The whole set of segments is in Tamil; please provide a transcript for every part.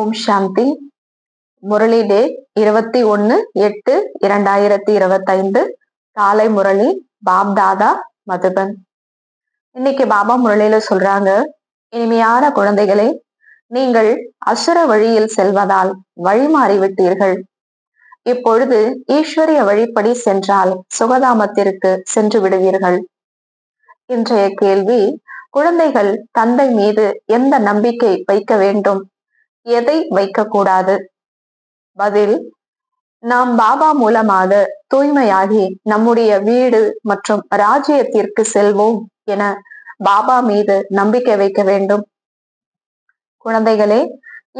ஓம் சாந்தி. முரளி டே 21/8/2025 காலை முரளி பாப் தாதா மதுபன். இன்னைக்கு பாபா முரளியில சொல்றாங்க, இனிமையான குழந்தைகளே, நீங்கள் அசுர வழியில் செல்வதால் வழிமாறிவிட்டீர்கள். இப்பொழுது ஈஸ்வரிய வழிப்படி சென்றால் சுகதாமத்திற்கு சென்று விடுவீர்கள். இன்றைய கேள்வி, குழந்தைகள் தந்தை மீது எந்த நம்பிக்கை வைக்க வேண்டும், எதை வைக்கக்கூடாது? பதில், நாம் பாபா மூலமாக தூய்மையாகி நம்முடைய வீடு மற்றும் ராஜ்யத்திற்கு செல்வோம் என பாபா மீது நம்பிக்கை வைக்க வேண்டும். குழந்தைகளே,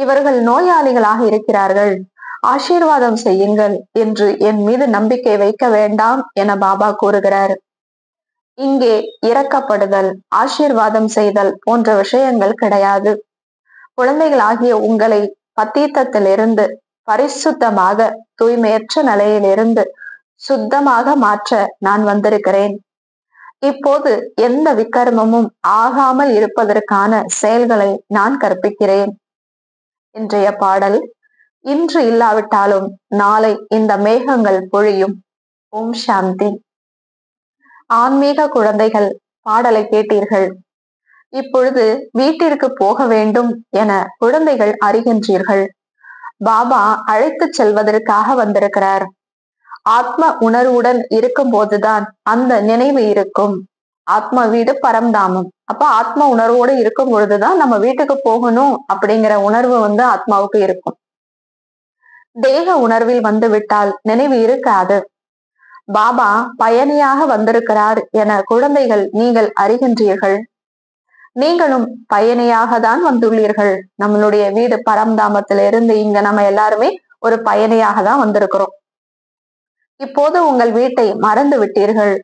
இவர்கள் நோயாளிகளாக இருக்கிறார்கள், ஆசீர்வாதம் செய்யுங்கள் என்று என் மீது நம்பிக்கை வைக்க வேண்டாம் என பாபா கூறுகிறார். இங்கே இரக்கப்படுதல், ஆசீர்வாதம் செய்தல் போன்ற விஷயங்கள் கிடையாது. குழந்தைகளாகிய உங்களை பத்தீத்தத்திலிருந்து பரிசுத்தமாக, தூய்மையற்ற நிலையிலிருந்து சுத்தமாக மாற்ற நான் வந்திருக்கிறேன். இப்போது எந்த விக்கர்மமும் ஆகாமல் இருப்பதற்கான செயல்களை நான் கற்பிக்கிறேன். இன்றைய பாடல், இன்று இல்லாவிட்டாலும் நாளை இந்த மேகங்கள் பொழியும். ஓம் சாந்தி. ஆன்மீக குழந்தைகள், பாடலை கேட்டீர்கள். இப்பொழுது வீட்டிற்கு போக வேண்டும் என குழந்தைகள் அறிகின்றீர்கள். பாபா அழைத்து செல்வதற்காக வந்திருக்கிறார். ஆத்ம உணர்வுடன் இருக்கும் போதுதான் அந்த நினைவு இருக்கும். ஆத்ம வீடு பரம்தாமம். அப்ப ஆத்ம உணர்வோடு இருக்கும் பொழுதுதான் நம்ம வீட்டுக்கு போகணும் அப்படிங்கிற உணர்வு ஆத்மாவுக்கு இருக்கும். தேக உணர்வில் வந்து விட்டால் நினைவு இருக்காது. பாபா பயணியாக வந்திருக்கிறார் என குழந்தைகள் நீங்கள் அறிகின்றீர்கள். நீங்களும் பயணியாக தான் வந்துள்ளீர்கள். நம்மளுடைய வீடு பரம்தாமத்திலிருந்து இங்க நம்ம எல்லாருமே ஒரு பயணியாக தான் வந்திருக்கிறோம். இப்போது உங்கள் வீட்டை மறந்து விட்டீர்கள்.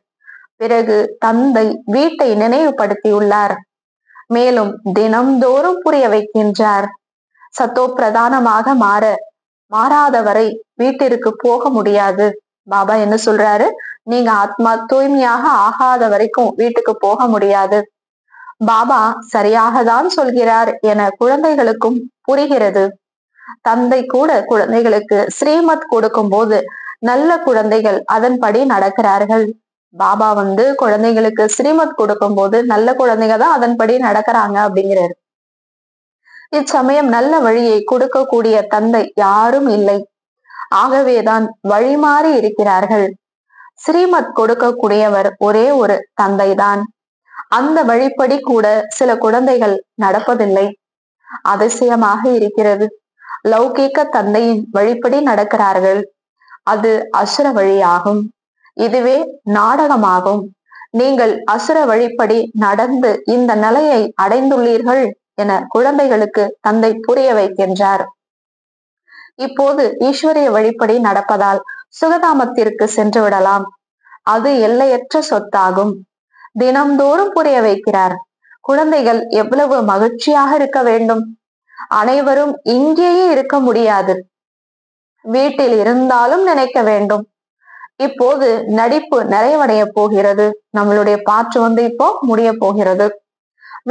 பிறகு தந்தை வீட்டை நினைவுபடுத்தியுள்ளார். மேலும் தினம்தோறும் புரிய வைக்கின்றார். சத்தோ பிரதானமாக மாறாதவரை வீட்டிற்கு போக முடியாது. பாபா என்ன சொல்றாரு, நீங்க ஆத்மா தூய்மையாக ஆகாத வரைக்கும் வீட்டுக்கு போக முடியாது. பாபா சரியாக தான் சொல்கிறார் என குழந்தைகளுக்கும் புரிகிறது. தந்தை கூட குழந்தைகளுக்கு ஸ்ரீமத் கொடுக்கும் போது நல்ல குழந்தைகள் அதன்படி நடக்கிறார்கள். பாபா குழந்தைகளுக்கு ஸ்ரீமத் கொடுக்கும் போது நல்ல குழந்தைங்க தான் அதன்படி நடக்கிறாங்க அப்படிங்கிறாரு. இச்சமயம் நல்ல வழியை கொடுக்கக்கூடிய தந்தை யாரும் இல்லை. ஆகவேதான் வழிமாறி இருக்கிறார்கள். ஸ்ரீமத் கொடுக்கக்கூடியவர் ஒரே ஒரு தந்தைதான். அந்த வழிப்படி கூட சில குழந்தைகள் நடப்பதில்லை. அதிசயமாக இருக்கிறது. லௌகீக தந்தையின் வழிப்படி நடக்கிறார்கள். அது அசுர வழியாகும். இதுவே நாடகமாகும். நீங்கள் அசுர வழிப்படி நடந்து இந்த நிலையை அடைந்துள்ளீர்கள் என குழந்தைகளுக்கு தந்தை புரிய வைக்கின்றார். இப்போது ஈஸ்வரிய வழிப்படி நடப்பதால் சுகதாமத்திற்கு சென்று விடலாம். அது எல்லையற்ற சொத்தாகும். தினம்தோறும் புரிய வைக்கிறார். குழந்தைகள் எவ்வளவு மகிழ்ச்சியாக இருக்க வேண்டும். அனைவரும் இங்கேயே இருக்க முடியாது. வீட்டில் இருந்தாலும் நினைக்க வேண்டும். இப்போது நடிப்பு நிறைவடைய போகிறது. நம்மளுடைய பாற்று இப்போ முடிய போகிறது.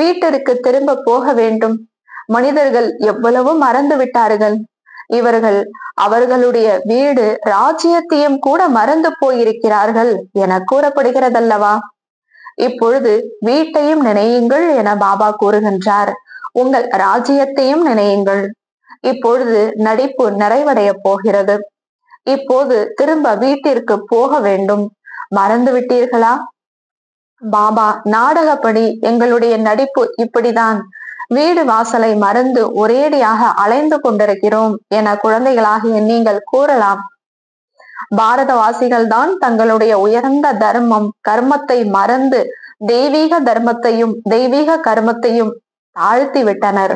வீட்டிற்கு திரும்ப போக வேண்டும். மனிதர்கள் எவ்வளவு மறந்து விட்டார்கள். இவர்கள் அவர்களுடைய வீடு ராஜ்யத்தையும் கூட மறந்து போயிருக்கிறார்கள் என கூறப்படுகிறதல்லவா? இப்பொழுது வீட்டையும் நினையுங்கள் என பாபா கூறுகின்றார். உங்கள் ராஜ்யத்தையும் நினையுங்கள். இப்பொழுது நடிப்பு நிறைவடைய போகிறது. இப்போது திரும்ப வீட்டிற்கு போக வேண்டும். மறந்து விட்டீர்களா? பாபா நாடகப்படி எங்களுடைய நடிப்பு இப்படிதான். வீடு வாசலை மறந்து ஒரேடியாக அலைந்து கொண்டிருக்கிறோம் என குழந்தைகளாகிய நீங்கள் கூறலாம். பாரதவாசிகள் தான் தங்களுடைய உயர்ந்த தர்மம் கர்மத்தை மறந்து தெய்வீக தர்மத்தையும் தெய்வீக கர்மத்தையும் தாழ்த்தி விட்டனர்.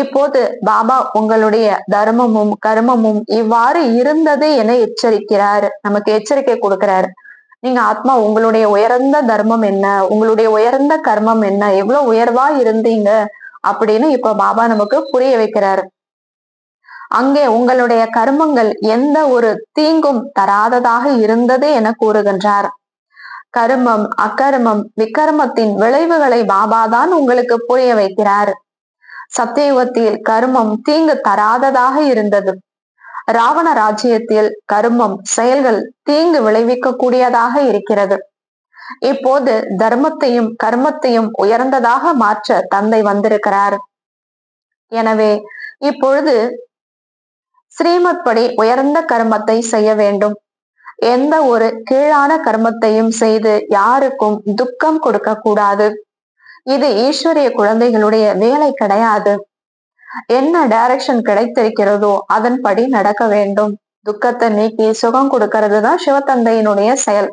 இப்போது பாபா உங்களுடைய தர்மமும் கர்மமும் இவ்வாறு இருந்தது என எச்சரிக்கிறார். நமக்கு எச்சரிக்கை கொடுக்கிறார். நீங்க ஆத்மா, உங்களுடைய உயர்ந்த தர்மம் என்ன, உங்களுடைய உயர்ந்த கர்மம் என்ன, எவ்வளவு உயர்வா இருந்தீங்க அப்படின்னு இப்ப பாபா நமக்கு புரிய வைக்கிறார். அங்கே உங்களுடைய கர்மங்கள் எந்த ஒரு தீங்கும் தராததாக இருந்தது என கூறுகின்றார். கர்மம் அகர்மம் விக்கர்மத்தின் விளைவுகளை பாபாதான் உங்களுக்கு புரிய வைக்கிறார். சத்தியுகத்தில் கர்மம் தீங்கு தராததாக இருந்தது. ராவண ராஜ்யத்தில் கர்மம் செயல்கள் தீங்கு விளைவிக்க கூடியதாக இருக்கிறது. இப்போது தர்மத்தையும் கர்மத்தையும் உயர்ந்ததாக மாற்ற தந்தை வந்திருக்கிறார். எனவே இப்பொழுது ஸ்ரீமத் படி உயர்ந்த கர்மத்தை செய்ய வேண்டும். எந்த ஒரு கீழான கர்மத்தையும் செய்து யாருக்கும் துக்கம் கொடுக்க கூடாது. இது ஈஸ்வரிய குழந்தைகளுடைய வேலை கிடையாது. என்ன டைரக்ஷன் கிடைத்திருக்கிறதோ அதன்படி நடக்க வேண்டும். துக்கத்தை நீக்கி சுகம் கொடுக்கிறது தான் சிவத்தந்தையினுடைய செயல்.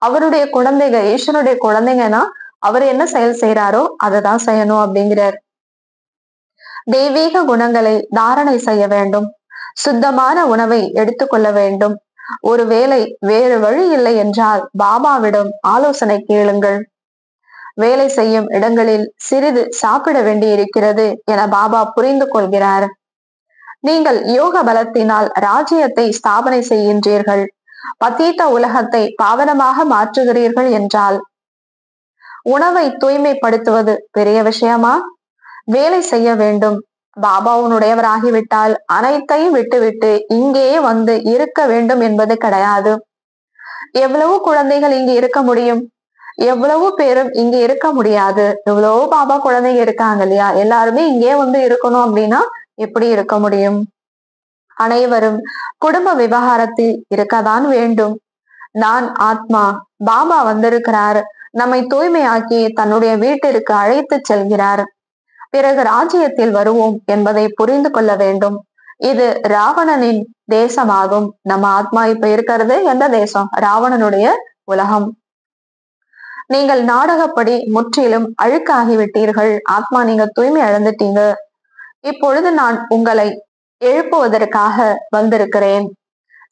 அவருடைய குழந்தைங்க ஈஸ்வருடைய குழந்தைங்கன்னா அவர் என்ன செயல் செய்யறாரோ அதைதான் செய்யணும் அப்படிங்கிறார். தெய்வீக குணங்களை தாரணை செய்ய வேண்டும். சுத்தமான உணவை எடுத்துக்கொள்ள வேண்டும். ஒருவேளை வேறு வழி இல்லை என்றால் பாபாவிடம் ஆலோசனை கேளுங்கள். வேலை செய்யும் இடங்களில் சிறிது சாப்பிட வேண்டி இருக்கிறது என பாபா புரிந்து கொள்கிறார். நீங்கள் யோக பலத்தினால் ராஜ்யத்தை ஸ்தாபனை செய்கின்றீர்கள். பதீத உலகத்தை பாவனமாக மாற்றுகிறீர்கள் என்றால் உணவை தூய்மைப்படுத்துவது பெரிய விஷயமா? வேலை செய்ய வேண்டும். பாபாவுனுடையவராகிவிட்டால் அனைத்தையும் விட்டுவிட்டு இங்கேயே வந்து இருக்க வேண்டும் என்பது கிடையாது. எவ்வளவு குழந்தைகள் இங்கு இருக்க முடியும்? எவ்வளவு பேரும் இங்க இருக்க முடியாது. எவ்வளவு பாபா குழந்தைங்க இருக்காங்க இல்லையா? எல்லாருமே இங்கே வந்து இருக்கணும் அப்படின்னா எப்படி இருக்க முடியும்? அனைவரும் குடும்ப விவகாரத்தில் இருக்கத்தான் வேண்டும். நான் ஆத்மா, பாபா வந்திருக்கிறார், நம்மை தூய்மையாக்கி தன்னுடைய வீட்டிற்கு அழைத்து செல்கிறார். பிறகு ராஜ்யத்தில் வருவோம் என்பதை புரிந்து கொள்ள வேண்டும். இது ராவணனின் தேசமாகும். நம்ம ஆத்மா இப்ப இருக்கிறது எந்த தேசம்? ராவணனுடைய உலகம். நீங்கள் நாடகப்படி முற்றிலும் அழுக்காகிவிட்டீர்கள். ஆத்மா நீங்க தூய்மை இழந்துட்டீங்க. இப்பொழுது நான் உங்களை எழுப்புவதற்காக வந்திருக்கிறேன்.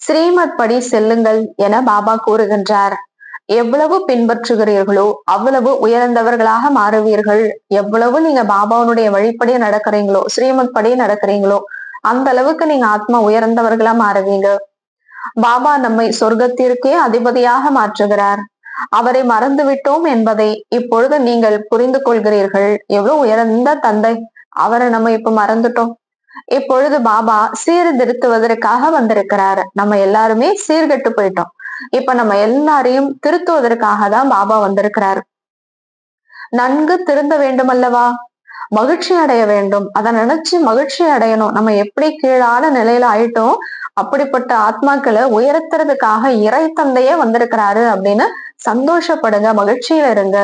ஸ்ரீமத் படி செல்லுங்கள் என பாபா கூறுகின்றார். எவ்வளவு பின்பற்றுகிறீர்களோ அவ்வளவு உயர்ந்தவர்களாக மாறுவீர்கள். எவ்வளவு நீங்க பாபாவுடைய வழிப்படி நடக்கிறீங்களோ, ஸ்ரீமத் படி நடக்கிறீங்களோ, அந்த அளவுக்கு நீங்க ஆத்மா உயர்ந்தவர்களா மாறுவீங்க. பாபா நம்மை சொர்க்கத்திற்கே அதிபதியாக மாற்றுகிறார். அவரை மறந்து விட்டோம் என்பதை இப்பொழுது நீங்கள் புரிந்து கொள்கிறீர்கள். எவ்வளவு உயர்ந்த தந்தை, அவரை நம்ம இப்ப மறந்துட்டோம். இப்பொழுது பாபா சீர்திருத்துவதற்காக வந்திருக்கிறார். நம்ம எல்லாருமே சீர்கெட்டு போயிட்டோம். இப்ப நம்ம எல்லாரையும் திருத்துவதற்காக தான் பாபா வந்திருக்கிறார். நன்கு திருந்த வேண்டும் அல்லவா? மகிழ்ச்சி அடைய வேண்டும். அதை நினைச்சு மகிழ்ச்சி அடையணும். நம்ம எப்படி கீழான நிலையில ஆயிட்டோம், அப்படிப்பட்ட ஆத்மாக்களை உயர்த்துறதுக்காக இறை தந்தையே வந்திருக்கிறாரு அப்படின்னு சந்தோஷப்படுங்க, மகிழ்ச்சியில இருங்க.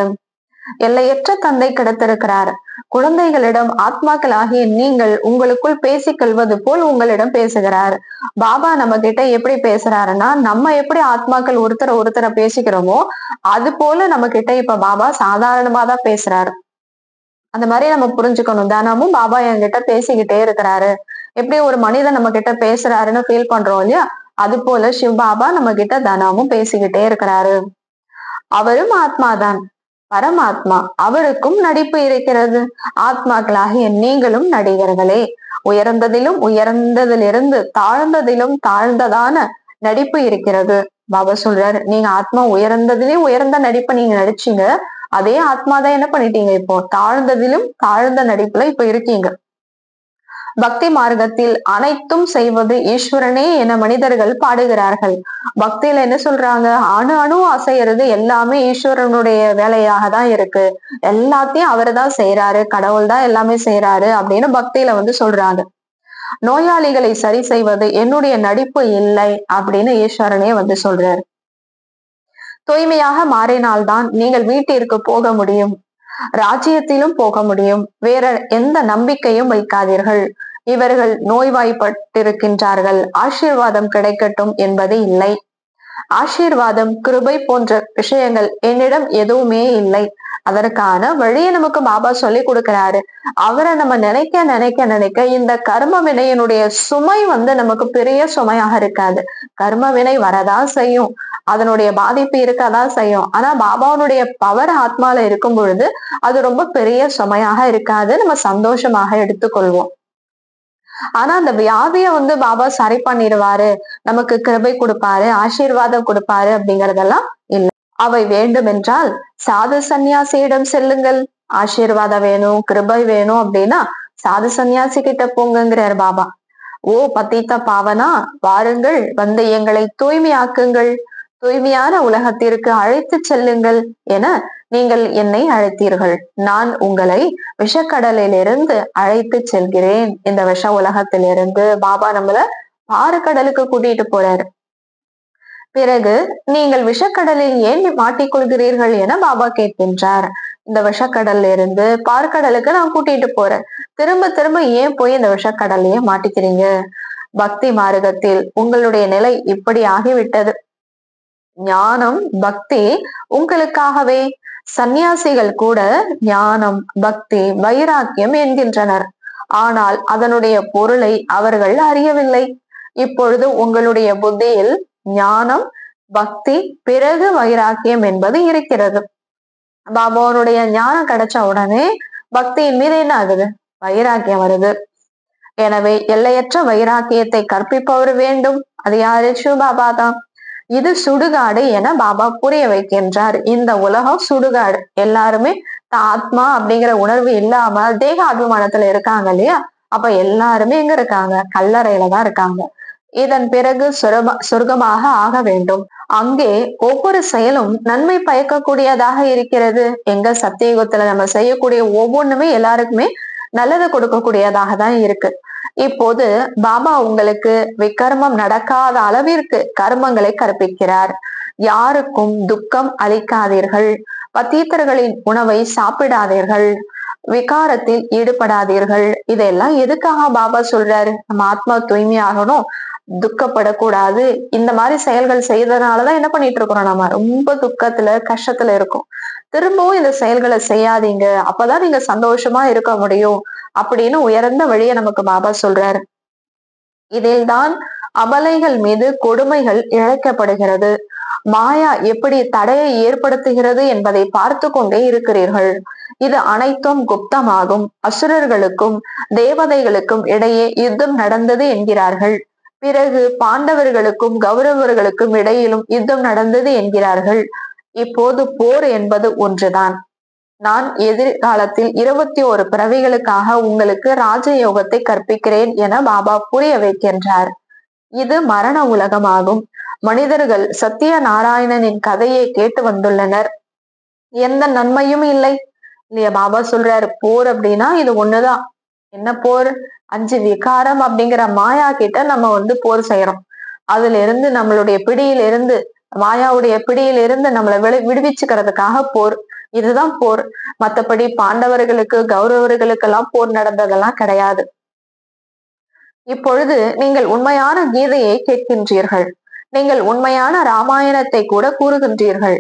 எல்லையற்ற தந்தை கிடைத்திருக்கிறார். குழந்தைகளிடம் ஆத்மாக்கள் ஆகிய நீங்கள் உங்களுக்குள் பேசிக்கொள்வது போல் உங்களிடம் பேசுகிறார். பாபா நம்ம கிட்ட எப்படி பேசுறாருன்னா, நம்ம எப்படி ஆத்மாக்கள் ஒருத்தரை பேசிக்கிறோமோ அது போல நம்ம கிட்ட இப்ப பாபா சாதாரணமா தான் பேசுறாரு. அந்த மாதிரி நம்ம புரிஞ்சுக்கணும். தினமும் பாபா என்கிட்ட பேசிக்கிட்டே இருக்கிறாரு. எப்படி ஒரு மனிதன் நம்ம கிட்ட பேசுறாருன்னு ஃபீல் பண்றோம் இல்லையா? அது போல சிவ பாபா நம்ம கிட்ட தினமும் பேசிக்கிட்டே இருக்கிறாரு. அவரும் ஆத்மாதான், பரமாத்மா. அவருக்கும் நடிப்பு இருக்கிறது. ஆத்மாக்களாகிய நீங்களும் நடிகர்களே. உயர்ந்ததிலும் உயர்ந்ததிலிருந்து தாழ்ந்ததிலும் தாழ்ந்ததான நடிப்பு இருக்கிறது. பாபா சொல்றாரு, நீங்க ஆத்மா உயர்ந்ததிலும் உயர்ந்த நடிப்பை நீங்க நடிச்சீங்க. அதே ஆத்மாதான் என்ன பண்ணிட்டீங்க? இப்போ தாழ்ந்ததிலும் தாழ்ந்த நடிப்புல இப்ப இருக்கீங்க. பக்தி மார்க்கத்தில் அனைத்தும் செய்வது ஈஸ்வரனே என மனிதர்கள் பாடுகிறார்கள். பக்தியில என்ன சொல்றாங்க? அணு அணு அசைறது எல்லாமே ஈஸ்வரனுடைய வேலையாக தான் இருக்கு. எல்லாத்தையும் அவரு தான் செய்யறாரு, கடவுள் தான் எல்லாமே செய்யறாரு அப்படின்னு பக்தியில வந்து சொல்றாங்க. நோயாளிகளை சரி செய்வது என்னுடைய நடிப்பு இல்லை அப்படின்னு ஈஸ்வரனே வந்து சொல்றாரு. தூய்மையாக மாறினால்தான் நீங்கள் வீட்டிற்கு போக முடியும், ராஜ்யத்திலும் போக முடியும். வேற எந்த நம்பிக்கையும் வைக்காதீர்கள். இவர்கள் நோய்வாய்ப்பட்டிருக்கின்றார்கள், ஆசீர்வாதம் கிடைக்கட்டும் என்பது இல்லை. ஆசீர்வாதம், கிருபை போன்ற விஷயங்கள் என்னிடம் எதுவுமே இல்லை. அதற்கான வழியை நமக்கு பாபா சொல்லி கொடுக்கிறாரு. அவரை நம்ம நினைக்க நினைக்க நினைக்க இந்த கர்ம வினையினுடைய சுமை வந்து நமக்கு பெரிய சுமையாக இருக்காது. கர்ம வினை வரதான் செய்யும், அதனுடைய பாதிப்பு இருக்கதான் செய்யும். ஆனா பாபாவுடைய பவர் ஆத்மால இருக்கும் பொழுது அது ரொம்ப பெரிய சுமையாக இருக்காது. நம்ம சந்தோஷமாக எடுத்துக்கொள்வோம். ஆனா அந்த வியாதியை வந்து பாபா சரி பண்ணிடுவாரு, நமக்கு கிருபை கொடுப்பாரு, ஆசீர்வாதம் கொடுப்பாரு அப்படிங்கறதெல்லாம் இல்லை. அவை வேண்டும் என்றால் சாது சந்நியாசியிடம் செல்லுங்கள். ஆசீர்வாதம் வேணும், கிருபை வேணும் அப்படின்னா சாது சந்நியாசி கிட்ட போங்கிறார் பாபா. ஓ பத்தித்த பாவனா, வாருங்கள், வந்து எங்களை தூய்மையாக்குங்கள், தூய்மையான உலகத்திற்கு அழைத்து செல்லுங்கள் என நீங்கள் என்னை அழைத்தீர்கள். நான் உங்களை விஷக்கடலிலிருந்து அழைத்து செல்கிறேன். இந்த விஷ உலகத்திலிருந்து பாபா நம்மள பாறுகடலுக்கு கூட்டிட்டு போறாரு. பிறகு நீங்கள் விஷக்கடலில் ஏன் மாட்டிக்கொள்கிறீர்கள் என பாபா கேட்கின்றார். இந்த விஷக்கடல்ல இருந்து பார்க்கடலுக்கு நான் கூட்டிட்டு போறேன், திரும்ப திரும்ப ஏன் போய் இந்த விஷக்கடல்லையே மாட்டிக்கிறீங்க? பக்தி மார்க்கத்தில் உங்களுடைய நிலை இப்படி ஆகிவிட்டது. ஞானம் பக்தி உங்களுக்காகவே. சந்நியாசிகள் கூட ஞானம் பக்தி வைராக்கியம் என்கின்றனர், ஆனால் அதனுடைய பொருளை அவர்கள் அறியவில்லை. இப்பொழுது உங்களுடைய புத்தியில் ஞானம் பக்தி பிறகு வைராக்கியம் என்பது இருக்கிறது. பாபாவுடைய ஞானம் கிடைச்ச உடனே பக்தியின் மீது என்ன ஆகுது? வைராக்கியம் வருது. எனவே எல்லையற்ற வைராக்கியத்தை கற்பிப்பவர் வேண்டும். அது யாரு? சிவபாபா தான். இது சுடுகாடு என பாபா புரிய வைக்கின்றார். இந்த உலகம் சுடுகாடு. எல்லாருமே ஆத்மா அப்படிங்கிற உணர்வு இல்லாம தேக அபிமானத்துல இருக்காங்க இல்லையா? அப்ப எல்லாருமே எங்க இருக்காங்க? கல்லறையில தான் இருக்காங்க. இதன் பிறகு சொர்க்கமாக ஆக வேண்டும். அங்கே ஒவ்வொரு செயலும் நன்மை பயக்கக்கூடியதாக இருக்கிறது. எங்க சத்தியுகத்துல நம்ம செய்யக்கூடிய ஒவ்வொன்றுமே எல்லாருக்குமே நல்லது கொடுக்கக்கூடியதாக தான் இருக்கு. இப்போது பாபா உங்களுக்கு விக்கர்மம் நடக்காத அளவிற்கு கர்மங்களை கற்பிக்கிறார். யாருக்கும் துக்கம் அளிக்காதீர்கள், பத்தீத்தர்களின் உணவை சாப்பிடாதீர்கள், விகாரத்தில் ஈடுபடாதீர்கள். இதெல்லாம் எதுக்காக பாபா சொல்றாரு? நம்ம ஆத்மா தூய்மையாகணும், துக்கப்படக்கூடாது. இந்த மாதிரி செயல்கள் செய்யறதுனாலதான் என்ன பண்ணிட்டு இருக்கிறோம்? நம்ம ரொம்ப துக்கத்துல கஷ்டத்துல இருக்கோம். திரும்பவும் இந்த செயல்களை செய்யாதீங்க, அப்பதான் நீங்க சந்தோஷமா இருக்க முடியும் அப்படின்னு உயர்ந்த வழியை நமக்கு பாபா சொல்றாரு. இதில்தான் அபலைகள் மீது கொடுமைகள் இழைக்கப்படுகிறது. மாயா எப்படி தடையை ஏற்படுத்துகிறது என்பதை பார்த்து கொண்டே இருக்கிறீர்கள். இது அனைத்தும் குப்தமாகும். அசுரர்களுக்கும் தேவதைகளுக்கும் இடையே யுத்தம் நடந்தது என்கிறார்கள். பிறகு பாண்டவர்களுக்கும் கௌரவர்களுக்கும் இடையிலும் யுத்தம் நடந்தது என்கிறார்கள். இப்போது போர் என்பது ஒன்றுதான். நான் எதிர்காலத்தில் 21 பிறவிகளுக்காக உங்களுக்கு ராஜயோகத்தை கற்பிக்கிறேன் என பாபா புரிய வைக்கின்றார். இது மரண உலகமாகும். மனிதர்கள் சத்திய நாராயணனின் கதையை கேட்டு வந்துள்ளனர், எந்த நன்மையும் இல்லை இல்லையா? பாபா சொல்றாரு போர் அப்படின்னா இது ஒண்ணுதான். என்ன போர்? 5 விகாரம் அப்படிங்கிற மாயா கிட்ட நம்ம போர் செய்யறோம். அதுல இருந்து நம்மளுடைய பிடியிலிருந்து, மாயாவுடைய பிடியிலிருந்து நம்மளை விடுவிச்சுக்கிறதுக்காக போர். இதுதான் போர். மத்தபடி பாண்டவர்களுக்கு கௌரவர்களுக்கு எல்லாம் போர் நடந்ததெல்லாம் கிடையாது. இப்பொழுது நீங்கள் உண்மையான கீதையை கேட்கின்றீர்கள். நீங்கள் உண்மையான ராமாயணத்தை கூட கூறுகின்றீர்கள்.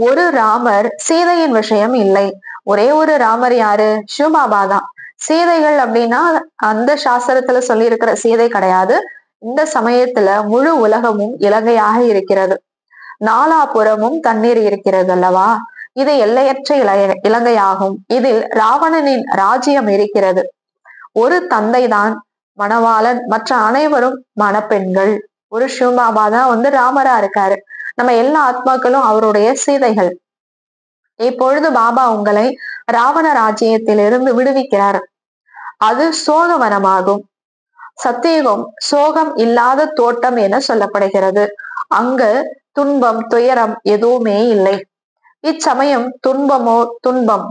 ஒரு ராமர் சீதையின் விஷயம் இல்லை. ஒரே ஒரு ராமர் யாரு? சிவபாபா தான். சீதைகள் அப்படின்னா அந்த சாஸ்திரத்துல சொல்லி இருக்கிற சீதை கிடையாது. இந்த சமயத்துல முழு உலகமும் இலங்கையாக இருக்கிறது. நாலாபுறமும் தண்ணீர் இருக்கிறது அல்லவா? இது எல்லையற்ற இலங்கையாகும். இதில் ராவணனின் ராஜ்யம் இருக்கிறது. ஒரு தந்தை தான் மணவாளன், மற்ற அனைவரும் மணப்பெண்கள். ஒரு சிவபாபா தான் ராமரா இருக்காரு. நம்ம எல்லா ஆத்மாக்களும் அவருடைய சீதைகள். இப்பொழுது பாபா உங்களை ராவண ராஜ்யத்திலிருந்து விடுவிக்கிறார். அது சோகவனமாகும். சத்தியுகம் சோகம் இல்லாத தோட்டம் என சொல்லப்படுகிறது. அங்கு துன்பம் துயரம் எதுவுமே இல்லை. இச்சமயம் துன்பம்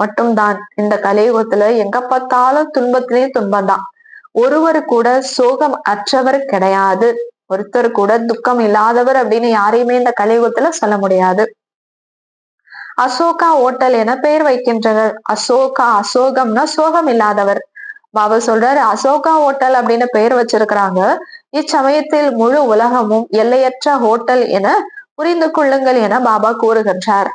மட்டும்தான். இந்த கலியுகத்துல எங்க பார்த்தாலும் துன்பத்திலே துன்பம்தான். ஒருவர் கூட சோகம் அற்றவர் கிடையாது. ஒருத்தர் கூட துக்கம் இல்லாதவர் அப்படின்னு யாரையுமே இந்த கலியுகத்துல சொல்ல முடியாது. அசோகா ஓட்டல் என பெயர் வைக்கின்றனர். அசோகம்னா சோகம் இல்லாதவர். பாபா சொல்றாரு அசோகா ஹோட்டல் அப்படின்னு பெயர் வச்சிருக்கிறாங்க. இச்சமயத்தில் முழு உலகமும் எல்லையற்ற ஹோட்டல் என புரிந்து கொள்ளுங்கள் என பாபா கூறுகின்றார்.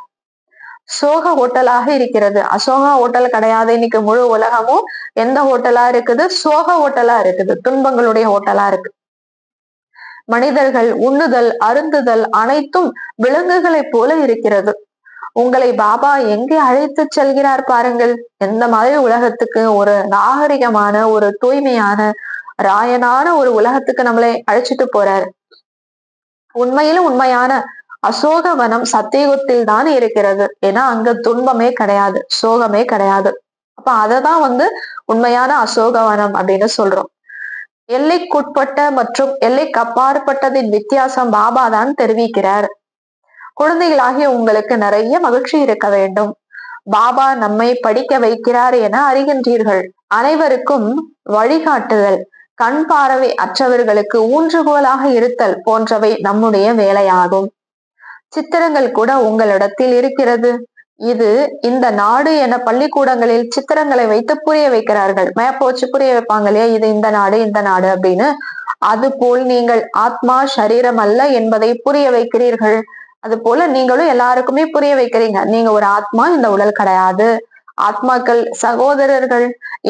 சோக ஹோட்டலாக இருக்கிறது, அசோகா ஹோட்டல் கிடையாது. இன்னைக்கு முழு உலகமும் எந்த ஹோட்டலா இருக்குது? சோக ஹோட்டலா இருக்குது, துன்பங்களுடைய ஹோட்டலா இருக்கு. மனிதர்கள் உண்ணுதல் அருந்துதல் அனைத்தும் விலங்குகளைப் போல இருக்கிறது. உங்களை பாபா எங்கே அழைத்து செல்கிறார் பாருங்கள். எந்த மாதிரி உலகத்துக்கு? ஒரு நாகரிகமான, ஒரு தூய்மையான, ராயனான ஒரு உலகத்துக்கு நம்மளை அழைச்சிட்டு போறாரு. உண்மையிலும் உண்மையான அசோகவனம் சத்தியுகத்தில் தான் இருக்கிறது. ஏன்னா அங்க துன்பமே கிடையாது, சோகமே கிடையாது. அப்ப அததான் உண்மையான அசோகவனம் அப்படின்னு சொல்றோம். எல்லைக்குட்பட்ட மற்றும் எல்லைக்கு அப்பாற்பட்டதின் வித்தியாசம் பாபா தான் தெரிவிக்கிறார். குழந்தைகளாகிய உங்களுக்கு நிறைய மகிழ்ச்சி இருக்க வேண்டும். பாபா நம்மை படிக்க வைக்கிறார் என அறிகின்றீர்கள். அனைவருக்கும் வழிகாட்டுதல், கண் பார்வை அற்றவர்களுக்கு ஊன்றுகோலாக இருத்தல் போன்றவை நம்முடைய வேலையாகும். சித்திரங்கள் கூட உங்களிடத்தில் இருக்கிறது. இது இந்த நாடு என பள்ளிக்கூடங்களில் சித்திரங்களை வைத்து புரிய வைக்கிறார்கள். மேப் வச்சு புரிய வைப்பாங்க இல்லையா, இது இந்த நாடு இந்த நாடு அப்படின்னு. அது போல் நீங்கள் ஆத்மா சரீரம் அல்ல என்பதை புரிய வைக்கிறீர்கள். அது போல நீங்களும் எல்லாருக்குமே புரிய வைக்கிறீங்க, நீங்க ஒரு ஆத்மா, இந்த உடல் கிடையாது. ஆத்மாக்கள் சகோதரர்கள்.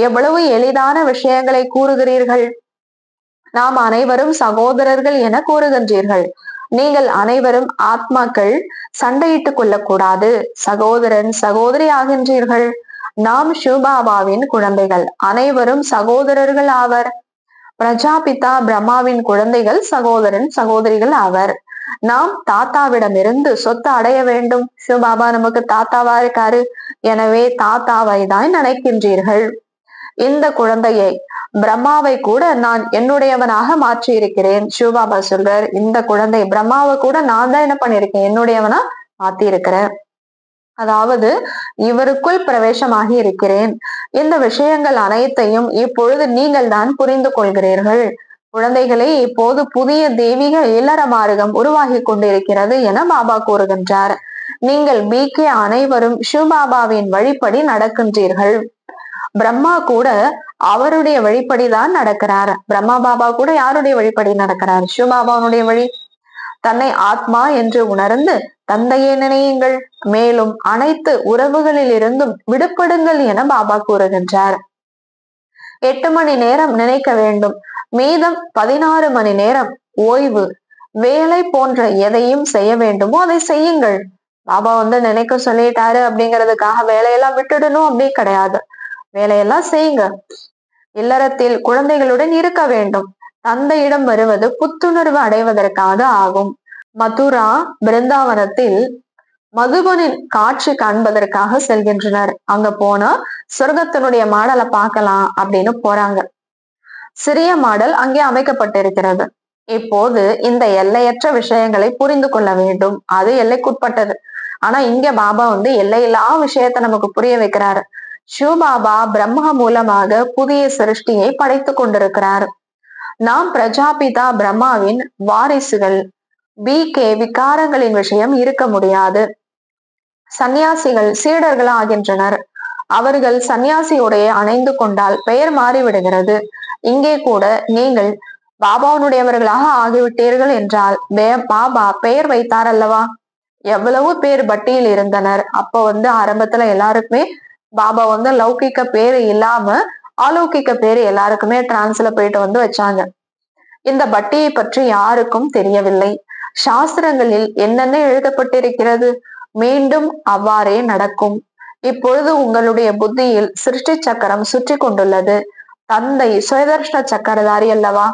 எவ்வளவு எளிதான விஷயங்களை கூறுகிறீர்கள். நாம் அனைவரும் சகோதரர்கள் என கூறுகின்றீர்கள். நீங்கள் அனைவரும் ஆத்மாக்கள், சண்டையிட்டுக் கொள்ளக்கூடாது. சகோதரன் சகோதரி ஆகின்றீர்கள். நாம் சிவபாபாவின் குழந்தைகள், அனைவரும் சகோதரர்கள் ஆவர். பிரஜாபிதா பிரம்மாவின் குழந்தைகள் சகோதரன் சகோதரிகள் ஆவர். நாம் தாத்தாவிடமிருந்து சொத்து அடைய வேண்டும். சிவபாபா நமக்கு தாத்தாவா இருக்காரு. எனவே தாத்தாவை தான் நினைக்கின்றீர்கள். இந்த குழந்தையை, பிரம்மாவை கூட நான் என்னுடையவனாக மாற்றி இருக்கிறேன். சிவபாபா சொல்றார், இந்த குழந்தை பிரம்மாவை கூட நான் தான் என்ன பண்ணிருக்கேன், என்னுடையவனா மாத்தி இருக்கிறேன். அதாவது இவருக்குள் பிரவேசமாகி இருக்கிறேன். இந்த விஷயங்கள் அனைத்தையும் இப்பொழுது நீங்கள் தான் புரிந்து கொள்கிறீர்கள். குழந்தைகளே, இப்போது புதிய தெய்வீக இல்லற மார்க்கம் உருவாகி கொண்டிருக்கிறது என பாபா கூறுகின்றார். நீங்கள் பிகே அனைவரும் சிவபாபாவின் வழிப்படி நடக்கின்றீர்கள். பிரம்மா கூட அவருடைய வழிப்படிதான் நடக்கிறார். பிரம்மா பாபா கூட யாருடைய வழிப்படி நடக்கிறார்? சிவபாபாவுடைய வழி. தன்னை ஆத்மா என்று உணர்ந்து தந்தையை நினையுங்கள். மேலும் அனைத்து உறவுகளில் இருந்தும் விடுபடுங்கள் என பாபா கூறுகின்றார். 8 மணி நேரம் நினைக்க வேண்டும். மீதம் 16 மணி நேரம் ஓய்வு, வேலை போன்ற எதையும் செய்ய வேண்டுமோ அதை செய்யுங்கள். பாபா நினைக்க சொல்லிட்டாரு அப்படிங்கிறதுக்காக வேலையெல்லாம் விட்டுடணும் அப்படி கிடையாது. வேலையெல்லாம் செய்யுங்க. இல்லறத்தில் குழந்தைகளுடன் இருக்க வேண்டும். தந்தையிடம் வருவது புத்துணர்வு அடைவதற்காக ஆகும். மதுரா பிருந்தாவனத்தில் மதுபனின் காட்சி காண்பதற்காக செல்கின்றனர். அங்க போனா சொர்க்கத்தினுடைய மாடலை பார்க்கலாம் அப்படின்னு போறாங்க. சிறிய மாடல் அங்கே அமைக்கப்பட்டிருக்கிறது. இப்போது இந்த எல்லையற்ற விஷயங்களை புரிந்து கொள்ள வேண்டும். அது எல்லைக்குட்பட்டது. ஆனா இங்க பாபா எல்லையில்லா விஷயத்தை நமக்கு புரிய வைக்கிறாரு. சிவபாபா பிரம்மா மூலமாக புதிய சிருஷ்டியை படைத்துக் கொண்டிருக்கிறார். நாம் பிரஜாபிதா பிரம்மாவின் வாரிசுகள். பிகே விகாரங்களின் விஷயம் இருக்க முடியாது. சந்நியாசிகள் சீடர்கள் ஆகின்றனர். அவர்கள் சந்நியாசியுடைய அணைந்து கொண்டால் பெயர் மாறிவிடுகிறது. இங்கே கூட நீங்கள் பாபாவுடையவர்களாக ஆகிவிட்டீர்கள் என்றால் பாபா பெயர் வைத்தார் அல்லவா? எவ்வளவு பேர் பட்டியில் இருந்தனர். அப்ப ஆரம்பத்துல எல்லாருக்குமே பாபா லௌகிக்க பேரு இல்லாம அலௌகிக்க பேரு எல்லாருக்குமே டிரான்ஸ்ல போயிட்டு வச்சாங்க. இந்த பட்டியை பற்றி யாருக்கும் தெரியவில்லை. சாஸ்திரங்களில் என்னென்ன எழுதப்பட்டிருக்கிறது, மீண்டும் அவ்வாறே நடக்கும். இப்பொழுது உங்களுடைய புத்தியில் சிருஷ்டி சக்கரம் சுற்றி கொண்டுள்ளது. தந்தை சுயதர்ஷன சக்கரதாரி அல்லவா?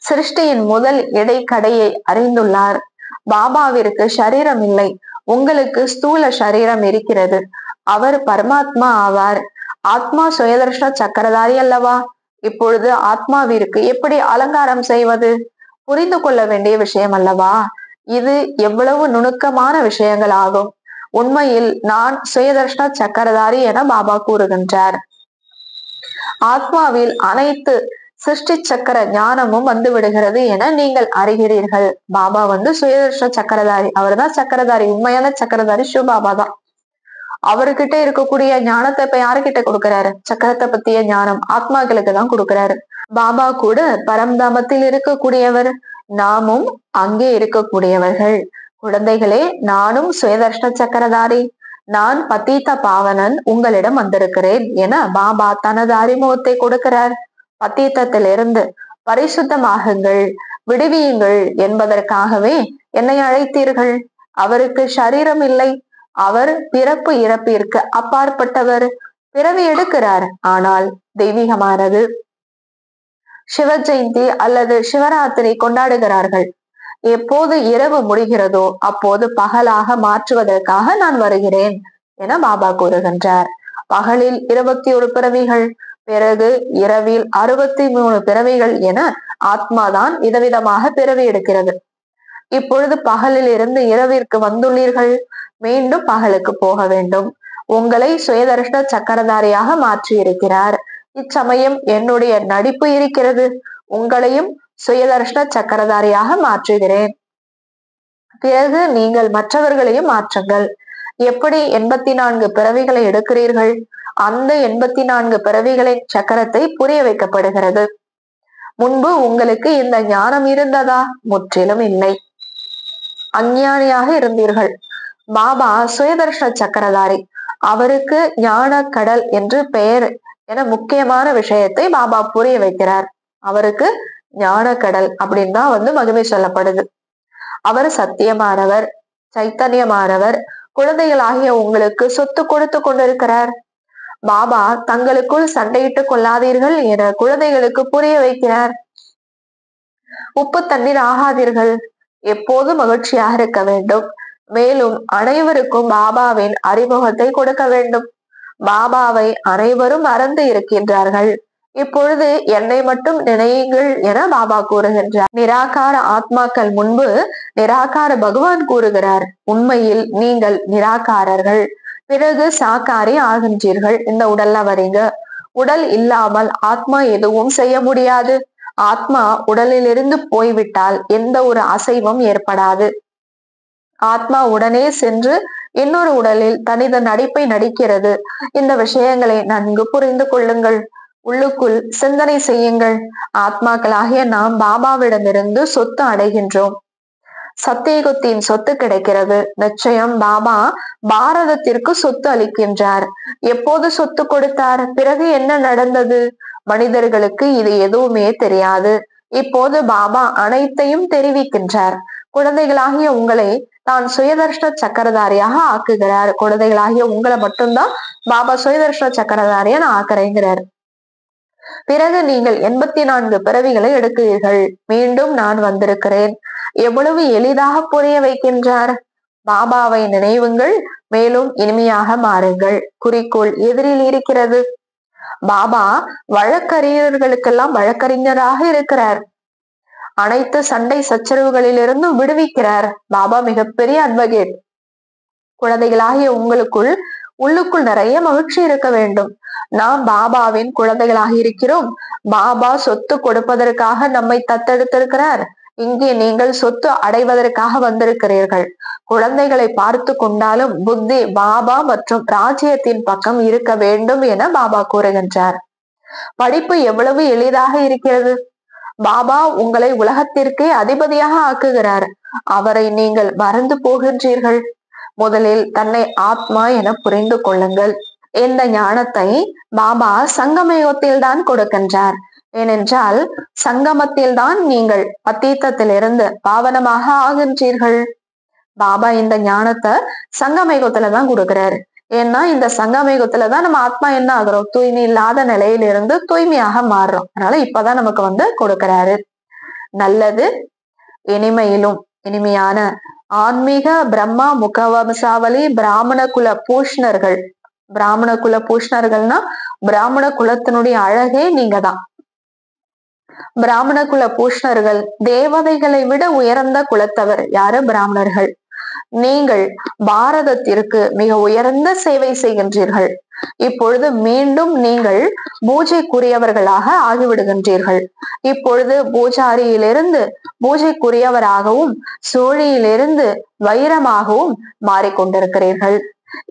சிருஷ்டியின் முதல் இடைக்கடையை அறிந்துள்ளார். பாபாவிற்கு சரீரம் இல்லை, உங்களுக்கு ஸ்தூல சரீரம் இருக்கிறது. அவர் பரமாத்மா ஆவார். ஆத்மா சுயதர்ஷன சக்கரதாரி அல்லவா? இப்பொழுது ஆத்மாவிற்கு எப்படி அலங்காரம் செய்வது? புரிந்து கொள்ள வேண்டிய விஷயம் அல்லவா? இது எவ்வளவு நுணுக்கமான விஷயங்கள் ஆகும். உண்மையில் நான் சுயதர்ஷன சக்கரதாரி என பாபா கூறுகின்றார். ஆத்மாவில் அனைத்து சிருஷ்டி சக்கர ஞானமும் வந்து விடுகிறது என நீங்கள் அறிகிறீர்கள். பாபா சுயதர்ஷன சக்கரதாரி. அவர்தான் சக்கரதாரி, உண்மையான சக்கரதாரி சிவபாபா தான். அவர்கிட்ட இருக்கக்கூடிய ஞானத்தை இப்ப யாருக்கிட்ட கொடுக்கிறாரு? சக்கரத்தை பத்திய ஞானம் ஆத்மாக்களுக்கு தான் கொடுக்கிறாரு. பாபா கூட பரம்தாமத்தில் இருக்கக்கூடியவர், நாமும் அங்கே இருக்கக்கூடியவர்கள். குழந்தைகளே, நானும் சுயதர்ஷன சக்கரதாரி, நான் பதீத பாவனன் உங்களிடம் வந்திருக்கிறேன் என பாபா தனது அறிமுகத்தை கொடுக்கிறார். பதீதத்திலிருந்து பரிசுத்தமாகுங்கள், விடுவியுங்கள் என்பதற்காகவே என்னை அழைத்தீர்கள். அவருக்கு சரீரம் இல்லை. அவர் பிறப்பு இறப்பிற்கு அப்பாற்பட்டவர். பிறவி எடுக்கிறார், ஆனால் தெய்வீகமானது. சிவ ஜெயந்தி அல்லது சிவராத்திரி கொண்டாடுகிறார்கள். எப்போது இரவு முடிகிறதோ அப்போது பகலாக மாற்றுவதற்காக நான் வருகிறேன் என பாபா கூறுகின்றார். பகலில் 21 பிறவிகள், பிறகு இரவில் 63 பிறவிகள் என ஆத்மாதான் விதவிதமாக பிறவி எடுக்கிறது. இப்பொழுது பகலில் இருந்து இரவிற்கு வந்துள்ளீர்கள், மீண்டும் பகலுக்கு போக வேண்டும். உங்களை சுயதர்ஷன சக்கரதாரியாக மாற்றி இருக்கிறார். இச்சமயம் என்னுடைய நடிப்பு இருக்கிறது, உங்களையும் சுயதர்ஷன சக்கரதாரியாக மாற்றுகிறேன். பிறகு நீங்கள் மற்றவர்களையும் மாற்றுங்கள். எப்படி 84 பிறவிகளை எடுக்கிறீர்கள், அந்த 84 பிறவிகளின் சக்கரத்தை புரிய வைக்கப்படுகிறது. முன்பு உங்களுக்கு இந்த ஞானம் இருந்ததா? முற்றிலும் இல்லை, அஞ்ஞானியாக இருந்தீர்கள். பாபா சுயதர்ஷன சக்கரதாரி, அவருக்கு ஞான கடல் என்று பெயர் என முக்கியமான விஷயத்தை பாபா புரிய வைக்கிறார். அவருக்கு ஞான கடல் அப்படின்னு தான் மகிமை சொல்லப்படுது. அவர் சத்தியமானவர், சைத்தன்யமானவர். குழந்தைகளாகிய உங்களுக்கு சொத்து கொடுத்து கொண்டிருக்கிறார். பாபா தங்களுக்குள் சண்டையிட்டுக் கொள்ளாதீர்கள் என குழந்தைகளுக்கு புரிய வைக்கிறார். உப்பு தண்ணீர் ஆகாதீர்கள், எப்போது மகிழ்ச்சியாக இருக்க வேண்டும். மேலும் அனைவருக்கும் பாபாவின் அறிமுகத்தை கொடுக்க வேண்டும். பாபாவை அனைவரும் மறந்து இருக்கின்றார்கள். இப்பொழுது என்னை மட்டும் நினையுங்கள் என பாபா கூறுகின்றார். நிராகார ஆத்மாக்கள் முன்பு நிராகார பகவான் கூறுகிறார், உண்மையில் நீங்கள் நிராகாரர்கள், பிறகு சாக்காரி ஆகின்றீர்கள். இந்த உடல்ல வரீங்க. உடல் இல்லாமல் ஆத்மா எதுவும் செய்ய முடியாது. ஆத்மா உடலிலிருந்து போய்விட்டால் எந்த ஒரு அசைவும் ஏற்படாது. ஆத்மா உடனே சென்று இன்னொரு உடலில் தனித நடிப்பை நடிக்கிறது. இந்த விஷயங்களை நன்கு புரிந்து கொள்ளுங்கள். உள்ளுக்குள் சிந்தனை செய்யுங்கள். ஆத்மாக்களாகிய நாம் பாபாவிடமிருந்து சொத்து அடைகின்றோம். சத்தியகுத்தின் சொத்து கிடைக்கிறது. நிச்சயம் பாபா பாரதத்திற்கு சொத்து அளிக்கின்றார். எப்போது சொத்து கொடுத்தார், பிறகு என்ன நடந்தது, மனிதர்களுக்கு இது எதுவுமே தெரியாது. இப்போது பாபா அனைத்தையும் தெரிவிக்கின்றார். குழந்தைகளாகிய உங்களை தான் சுயதர்ஷன சக்கரதாரியாக ஆக்குகிறார். குழந்தைகளாகிய உங்களை மட்டும்தான் பாபா சுயதர்ஷன சக்கரதாரியா ஆக்குறேங்கிறார். பிறகு நீங்கள் 84 பிறவிகளை எடுக்கிறீர்கள். மீண்டும் நான் வந்திருக்கிறேன். எவ்வளவு எளிதாக புரிய வைக்கின்றார். பாபாவை நினைவுங்கள், மேலும் இனிமையாக மாறுங்கள். குறிக்கோள் எதிரில் இருக்கிறது. பாபா வழக்கறிஞர்களுக்கெல்லாம் வழக்கறிஞராக இருக்கிறார். அனைத்து சண்டை சச்சரவுகளிலிருந்தும் விடுவிக்கிறார். பாபா மிகப்பெரிய அட்வொகேட். குழந்தைகளாகிய உங்களுக்குள் உள்ளுக்குள் நிறைய மகிழ்ச்சி இருக்க வேண்டும். நாம் பாபாவின் குழந்தைகளாக இருக்கிறோம். பாபா சொத்து கொடுப்பதற்காக நம்மை தத்தெடுத்திருக்கிறார். இங்கே நீங்கள் சொத்து அடைவதற்காக வந்திருக்கிறீர்கள். குழந்தைகளை பார்த்து கொண்டாலும் புத்தி பாபா மற்றும் ராஜ்யத்தின் பக்கம் இருக்க வேண்டும் என பாபா கூறுகின்றார். படிப்பு எவ்வளவு எளிதாக இருக்கிறது. பாபா உங்களை உலகத்திற்கே அதிபதியாக ஆக்குகிறார். அவரை நீங்கள் மறந்து போகின்றீர்கள். முதலில் தன்னை ஆத்மா என புரிந்து கொள்ளுங்கள். இந்த ஞானத்தை பாபா சங்கமயுகத்தில் தான் கொடுக்கின்றார். ஏனென்றால் சங்கமத்தில் தான் நீங்கள் அத்தீத்தத்திலிருந்து பாவனமாக ஆகின்றீர்கள். பாபா இந்த ஞானத்தை சங்கமயுகத்துலதான் கொடுக்கிறாரு. ஏன்னா இந்த சங்கமயுகத்துலதான் நம்ம ஆத்மா என்ன ஆகுறோம், தூய்மை இல்லாத நிலையிலிருந்து தூய்மையாக மாறுறோம். அதனால இப்பதான் நமக்கு கொடுக்கிறாரு. நல்லது, இனிமையிலும் இனிமையான ஆன்மீக பிரம்மா முகவம்சாவளி பிராமண குல பூஷ்ணர்கள். பிராமண குல பூஷ்ணர்கள்னா பிராமண குலத்தினுடைய அழகே நீங்க தான். பிராமண குல பூஷ்ணர்கள் தேவதைகளை விட உயர்ந்த குலத்தவர் யாரு? பிராமணர்கள். நீங்கள் பாரதத்திற்கு மிக உயர்ந்த சேவை செய்கின்றீர்கள். இப்பொழுது மீண்டும் நீங்கள் பூஜைக்குரியவர்களாக ஆகிவிடுகின்றீர்கள். இப்பொழுது பூஜாரியிலிருந்து பூஜைக்குரியவராகவும் சோழியிலிருந்து வைரமாகவும் மாறிக்கொண்டிருக்கிறீர்கள்.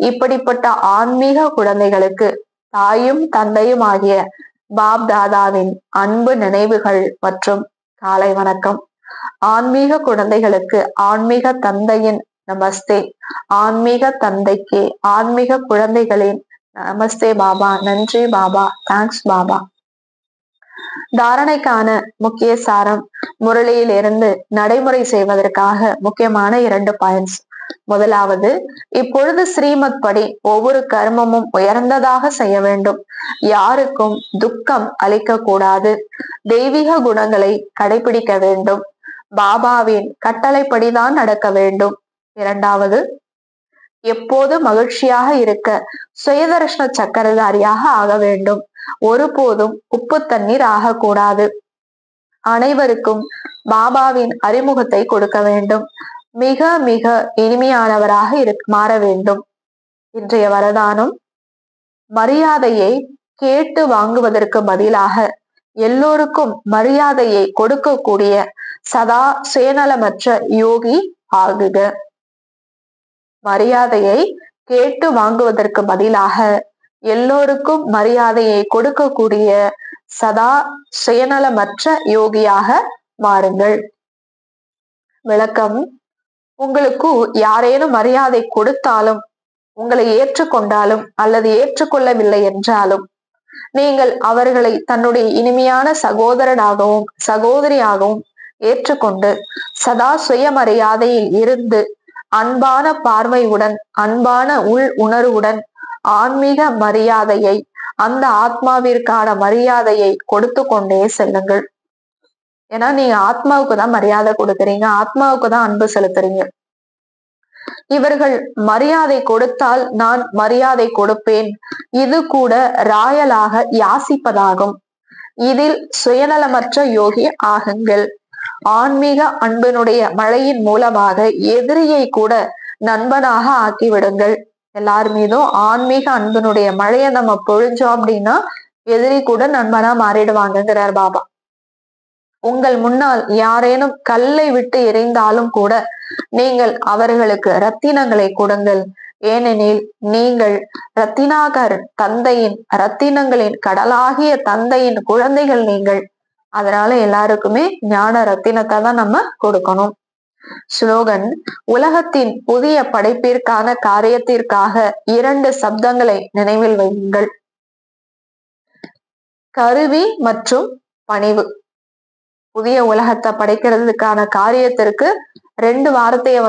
இப்படிப்பட்ட ஆன்மீக குழந்தைகளுக்கு தாயும் தந்தையும் ஆகிய பாப் தாதாவின் அன்பு நினைவுகள் மற்றும் காலை வணக்கம். ஆன்மீக குழந்தைகளுக்கு ஆன்மீக தந்தையின் நமஸ்தே. ஆன்மீக தந்தைக்கு ஆன்மீக குழந்தைகளின் நமஸ்தே பாபா. நன்றி பாபா. தேங்க்ஸ் பாபா. தாரணைக்கான முக்கிய சாரம், முரளியில் இருந்து நடைமுறை செய்வதற்காக முக்கியமான 2 பாயிண்ட்ஸ். முதலாவது, இப்பொழுது ஸ்ரீமத் படி ஒவ்வொரு கர்மமும் உயர்ந்ததாக செய்ய வேண்டும். யாருக்கும் துக்கம் அளிக்க கூடாது. தெய்வீக குணங்களை கடைபிடிக்க வேண்டும். பாபாவின் கட்டளைப்படிதான் நடக்க வேண்டும். இரண்டாவது, எப்போது மகிழ்ச்சியாக இருக்க சுயதர்ஷன சக்கரதாரியாக ஆக வேண்டும். ஒருபோதும் உப்பு தண்ணீர் ஆகக்கூடாது. அனைவருக்கும் பாபாவின் அறிமுகத்தை கொடுக்க வேண்டும். மிக மிக இனிமையானவராக மாற வேண்டும். இன்றைய வரதானம், மரியாதையை கேட்டு வாங்குவதற்கு பதிலாக எல்லோருக்கும் மரியாதையை கொடுக்கக்கூடிய சதா சுயநலமற்ற யோகி ஆகுக. மரியாதையை கேட்டு வாங்குவதற்கு பதிலாக எல்லோருக்கும் மரியாதையை கொடுக்கக்கூடிய சதா சுயநலமற்ற யோகியாக மாறுங்கள். விளக்கம்: உங்களுக்கு யாரேனும் மரியாதை கொடுத்தாலும், உங்களை ஏற்றுக்கொண்டாலும் அல்லது ஏற்றுக்கொள்ளவில்லை என்றாலும், நீங்கள் அவர்களை தன்னுடைய இனிமையான சகோதரனாகவும் சகோதரியாகவும் ஏற்றுக்கொண்டு சதா சுயமரியாதையில் இருந்து அன்பான பார்வையுடன், அன்பான உள் உணர்வுடன் ஆன்மீக மரியாதையை, அந்த ஆத்மாவிற்கான மரியாதையை கொடுத்து கொண்டே செல்லுங்கள். ஏன்னா நீங்க ஆத்மாவுக்கு தான் மரியாதை கொடுக்குறீங்க, ஆத்மாவுக்கு தான் அன்பு செலுத்துறீங்க. இவர்கள் மரியாதை கொடுத்தால் நான் மரியாதை கொடுப்பேன், இது கூட ராயலாக யாசிப்பதாகும். இதில் சுயநலமற்ற யோகி ஆகுங்கள். ஆன்மீக அன்பினுடைய மழையின் மூலமாக எதிரியை கூட நண்பனாக ஆக்கிவிடுங்கள். எல்லார் மீதும் ஆன்மீக அன்பினுடைய மழையை நம்ம பொழிஞ்சோம் அப்படின்னா எதிரி கூட நண்பனா மாறிடுவாங்கிறார் பாபா. உங்கள் முன்னால் யாரேனும் கல்லை விட்டு எறிந்தாலும் கூட நீங்கள் அவர்களுக்கு ரத்தினங்களை கொடுங்கள். ஏனெனில் நீங்கள் ரத்தினாகர் தந்தையின், ரத்தினங்களின் கடலாகிய தந்தையின் குழந்தைகள் நீங்கள். அதனால எல்லாருக்குமே ஞான ரத்தினத்தை தான் நம்ம கொடுக்கணும். ஸ்லோகன்: உலகத்தின் புதிய படைப்பிற்கான காரியத்திற்காக 2 சப்தங்களை நினைவில் வையுங்கள். கருவி மற்றும் பணிவு. புதிய உலகத்தை படைக்கிறதுக்கான காரியத்திற்கு 2 வார்த்தையை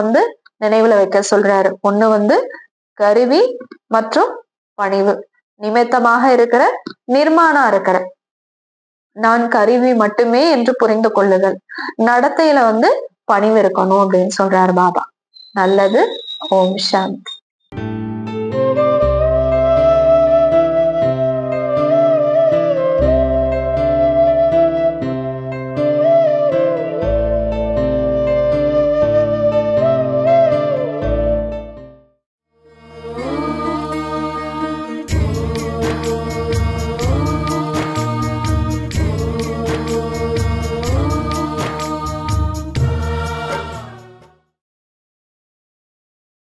நினைவுல வைக்க சொல்றாரு. ஒண்ணு கருவி மற்றும் பணிவு. நிமித்தமாக இருக்கிற, நிர்மாணா இருக்கிற, நான் கருவி மட்டுமே என்று புரிந்து கொள்ளுதல். நடத்தையில பணிவு இருக்கணும் அப்படின்னு சொல்றாரு பாபா. நல்லது. ஓம் சாந்தி.